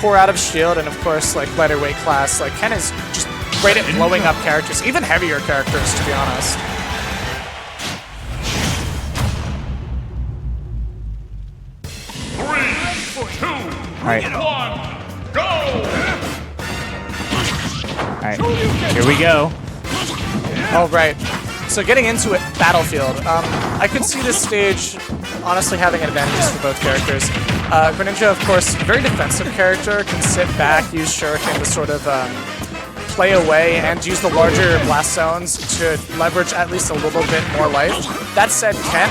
core out of shield, and of course, like lighter weight class. Like Ken is just great at blowing up characters, even heavier characters, to be honest. Alright. Alright, here we go. Alright, so getting into it, Battlefield. I could see this stage honestly having advantages for both characters. Greninja, of course, very defensive character, can sit back, use Shuriken to sort of play away and use the larger blast zones to leverage at least a little bit more life. That said, Ken,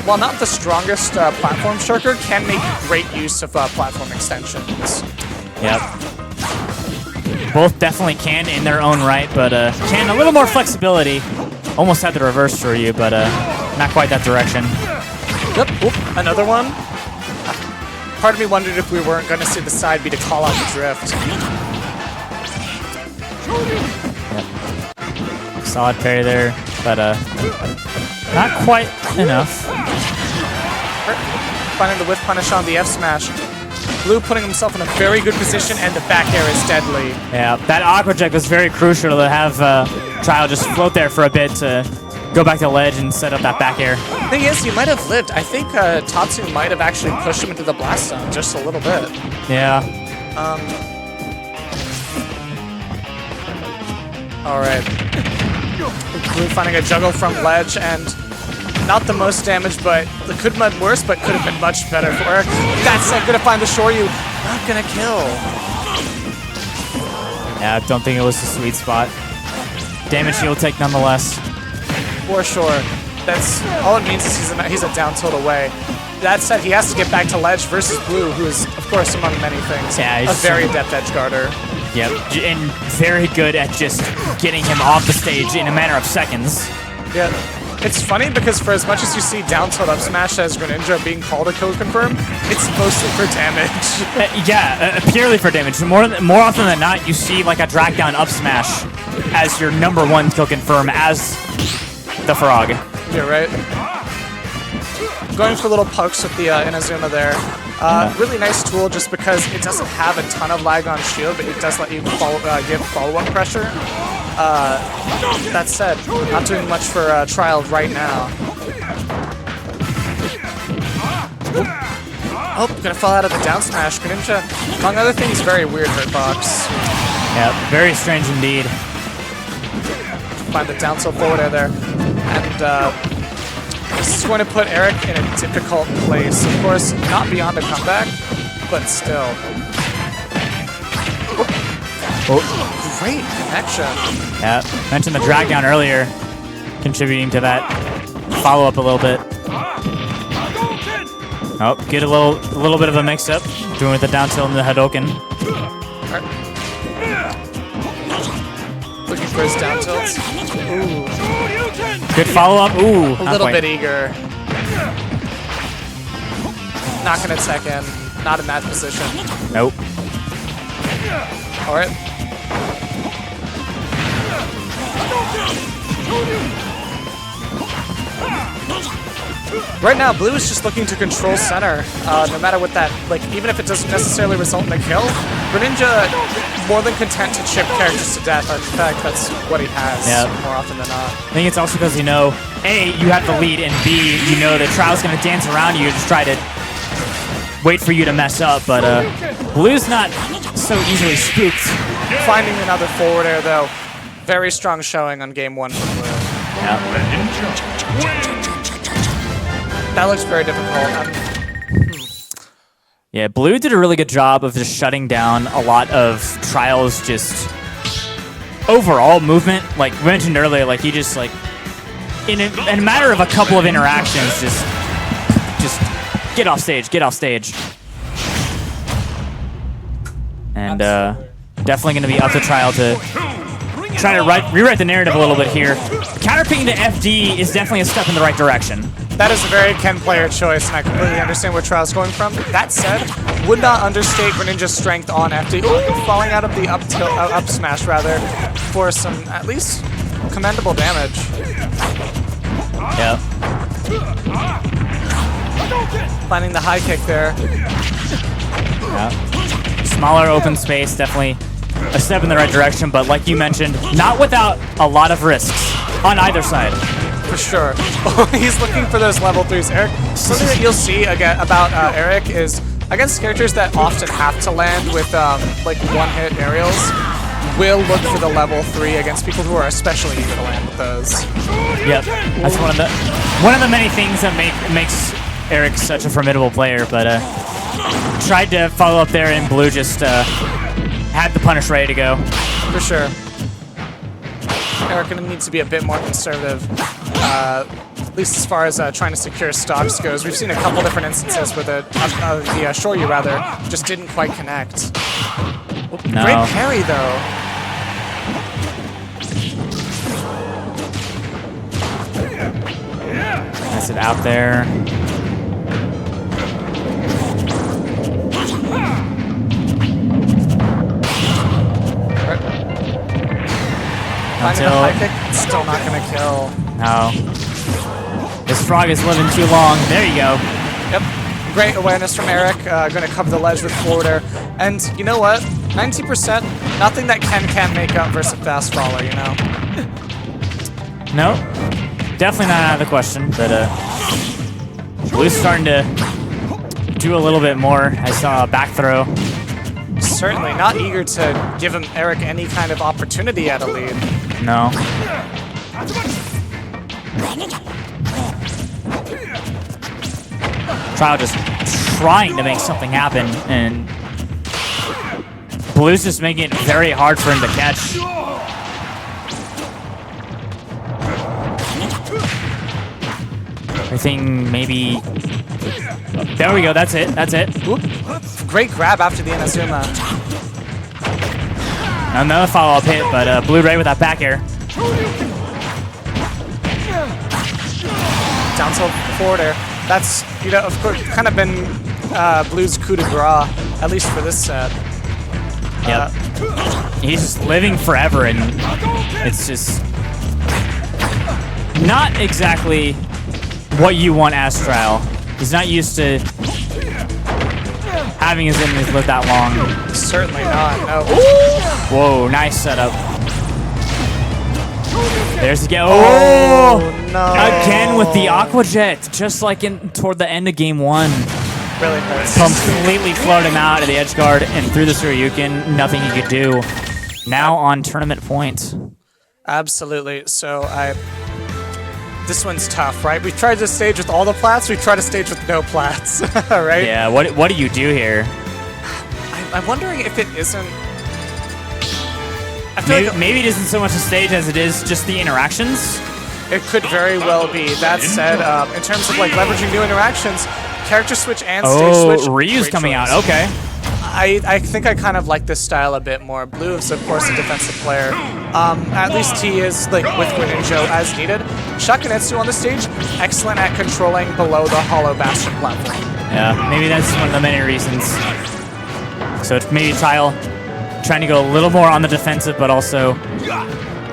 while not the strongest platform shirker, can make great use of platform extensions. Yep. Both definitely can in their own right, but Ken, a little more flexibility. Almost had the reverse for you, but not quite that direction. Yep, oop, another one. Part of me wondered if we weren't going to see the side B to call out the drift. Yep. Solid parry there, but not quite enough. Finding the whiff punish on the F smash. Blue putting himself in a very good position, and the back air is deadly. Yeah, that aqua jet was very crucial to have Trile just float there for a bit to go back to the ledge and set up that back air. Thing is, he might have lived. I think Tatsu might have actually pushed him into the blast zone just a little bit. Yeah. Alright. Blue finding a juggle from ledge, and not the most damage, but it could have been worse, but could have been much better for Eric. That's gonna find the Shoryu. Not gonna kill. Yeah, I don't think it was the sweet spot. Damage he'll take nonetheless. For sure. That's all it means is he's a down tilt away. That said, he has to get back to ledge versus Blue, who is, of course, among many things, a very adept edge guarder. Yep, and very good at just getting him off the stage in a matter of seconds. Yeah. It's funny because for as much as you see down tilt up smash as Greninja being called a code confirm, it's mostly for damage. Purely for damage. More often than not, you see like a drag down up smash as your #1 kill confirm as the frog. You're right. Going for little pokes with the Inazuma there. Really nice tool just because it doesn't have a ton of lag on shield, but it does let you give follow-up pressure. That said, not doing much for Trile right now. Oh, gonna fall out of the down smash. Greninja, among other things, very weird hitbox. Yeah, very strange indeed. Find the down tilt forward air there. And this is going to put Eric in a difficult place. Of course, not beyond a comeback, but still. Oh. Great connection. Yeah, mentioned the drag down earlier, contributing to that follow-up a little bit. Oh, get a little bit of a mix-up, doing with the down tilt and the Hadouken. Right. Looking for his down tilts. Ooh. Good follow-up. Ooh, a little bit eager. Not gonna tech in. Not in that position. Nope. All right. Right now, Blue is just looking to control center, no matter what that, like, even if it doesn't necessarily result in a kill. Greninja more than content to chip characters to death. In fact, that's what he has more often than not. I think it's also because, you know, A, you have the lead, and B, you know that Trile's going to dance around you and just try to wait for you to mess up, but Blue's not so easily spooked. Finding another forward air, though. Very strong showing on game 1 for Blue. That looks very difficult. Yeah, Blue did a really good job of just shutting down a lot of Trile's just overall movement. Like we mentioned earlier, like he just like in a matter of a couple of interactions, just get off stage, and definitely going to be up to Trile to try to rewrite the narrative a little bit here. Counterpicking to FD is definitely a step in the right direction. That is a very Ken player choice, and I completely understand where Trile's going from. That said, would not understate Greninja's strength on FD. Ooh, falling out of the up smash, rather, for some, at least, commendable damage. Yep. Finding the high kick there. Yep. smaller open space, definitely a step in the right direction, but like you mentioned, not without a lot of risks on either side. For sure. He's looking for those level 3s. Eric, something that you'll see again about Eric is against characters that often have to land with like one-hit aerials, will look for the level 3 against people who are especially eager to land with those. Yep, that's one of the many things that makes Eric such a formidable player, but tried to follow up there, and Blue just had the punish ready to go. For sure. Eric needs to be a bit more conservative, at least as far as trying to secure stocks goes. We've seen a couple different instances where the Shoryu rather just didn't quite connect. No. Great parry though. That's it out there. Finding the high kick, still not gonna kill. No. This frog is living too long. There you go. Yep. Great awareness from Eric. Gonna cover the ledge with forward air. And you know what? 90%, nothing that Ken can't make up versus fast follow, you know? No. Definitely not out of the question, but Blue's starting to do a little bit more. I saw a back throw. Certainly not eager to give him Eric any kind of opportunity at a lead. No. Trile just trying to make something happen, and Blue's just making it very hard for him to catch. Everything maybe... There we go, that's it, that's it. Oop. Great grab after the Inazuma. Another follow-up hit, but Blue right with that back air. Down tilt forward air. That's, you know, of course, kind of been Blue's coup de grace, at least for this set. Yep. He's just living forever, and it's just not exactly what you want as Trile. He's not used to having his enemies live that long. Certainly not, no. Whoa, nice setup. There's the go. Oh, no. Again with the Aqua Jet, just like toward the end of game 1. Really hurts. Completely floated him out of the edge guard and through the Suryuken. Nothing he could do. Now on tournament points. Absolutely. So this one's tough, right? We tried to stage with all the plats. We tried to stage with no plats, right? Yeah. What do you do here? I'm wondering if it isn't. I feel like Maybe it isn't so much the stage as it is just the interactions. it could very well be. That said, in terms of like leveraging new interactions, character switch and stage switch. Oh, Ryu's great coming choice. out. Okay. I think I kind of like this style a bit more. Blue is, of course, a defensive player. At least he is, like, with Greninja as needed. Shakunetsu on the stage, excellent at controlling below the hollow bastion platform. Yeah, maybe that's one of the many reasons. So it's maybe Trile trying to go a little more on the defensive, but also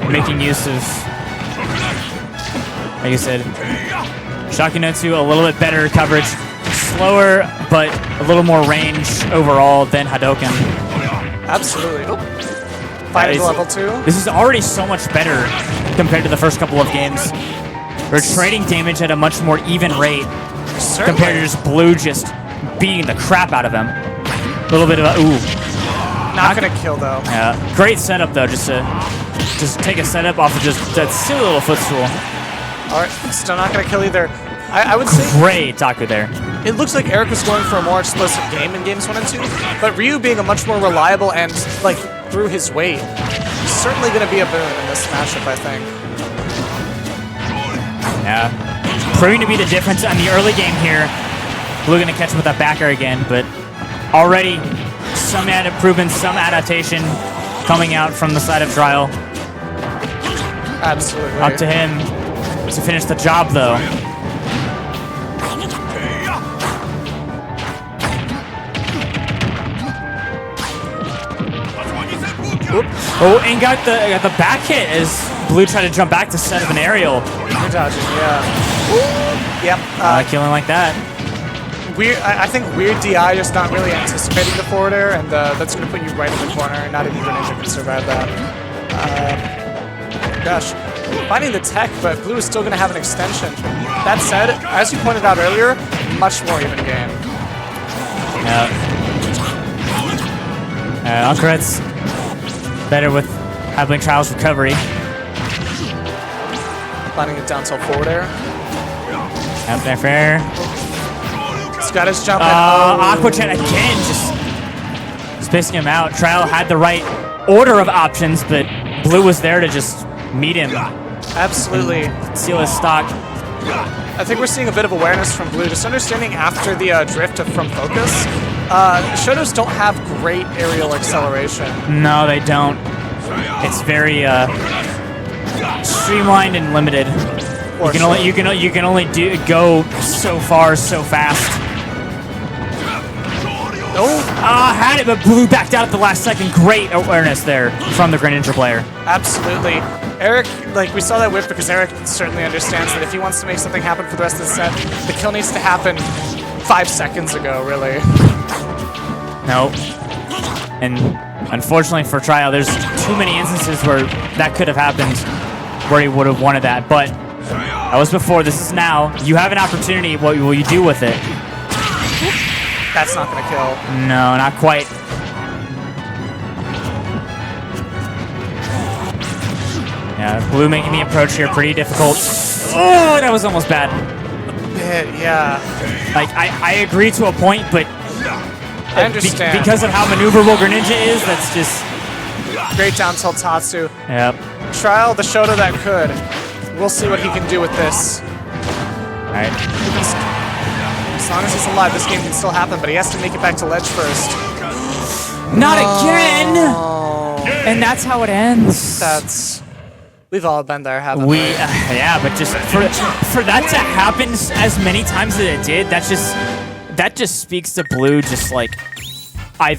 making use of, like you said, Shakunetsu, a little bit better coverage. Slower, but a little more range overall than Hadoken. Absolutely. Oh. Fighting level 2. This is already so much better compared to the first couple of games. We're trading damage at a much more even rate compared to just Blue just beating the crap out of him. A little bit of a ooh. Not gonna kill though. Yeah, great setup though. Just take a setup off of just that silly little footstool. All right, still not gonna kill either. I would say Great Taku there. it looks like Eric was going for a more explosive game in games 1 and 2, but Ryu being a much more reliable and, like, through his weight, certainly going to be a boon in this matchup, I think. Yeah. Proving to be the difference on the early game here. Blue going to catch him with that backer again, but already some improvements, some adaptation coming out from the side of Trile. Absolutely. Up to him to finish the job, though. Oh, and got the back hit as Blue tried to jump back to set up an aerial. You're dodging, yeah. Yep. Killing like that. I think weird DI just not really anticipating the forward air, and that's going to put you right in the corner. Not even Greninja can survive that. Gosh, finding the tech, but Blue is still going to have an extension. That said, as you pointed out earlier, much more even game. Uncorrect's better with having Trials recovery. Finding a down tilt forward air. Up there, fair. He's got his jump in. Aqua Jet again, just spacing him out. Trial had the right order of options, but Blue was there to just meet him. Absolutely. Seal his stock. I think we're seeing a bit of awareness from Blue, just understanding after the drift from focus. Shotos don't have great aerial acceleration. No, they don't. It's very streamlined and limited. You can only go so far so fast. Oh, had it, but Blue backed out at the last second. Great awareness there from the Greninja player. absolutely. Eric, like, we saw that whip because Eric certainly understands that if he wants to make something happen for the rest of the set, the kill needs to happen 5 seconds ago, really. No. And unfortunately for Trial, there's too many instances where that could have happened, where he would have wanted that. But that was before. This is now. You have an opportunity. What will you do with it? That's not going to kill. No, not quite. Yeah, Blue making the approach here pretty difficult. Oh, that was almost bad. Yeah. Like, I agree to a point, but I understand. Because of how maneuverable Greninja is, that's just... Great down tilt Tatsu. Yep. Trial the Shoto that could. We'll see what he can do with this. All right. As long as he's alive, this game can still happen, but he has to make it back to ledge first. Not again! And that's how it ends. That's... We've all been there, haven't We, we? yeah, but just for that to happen as many times as it did, that just speaks to Blue just like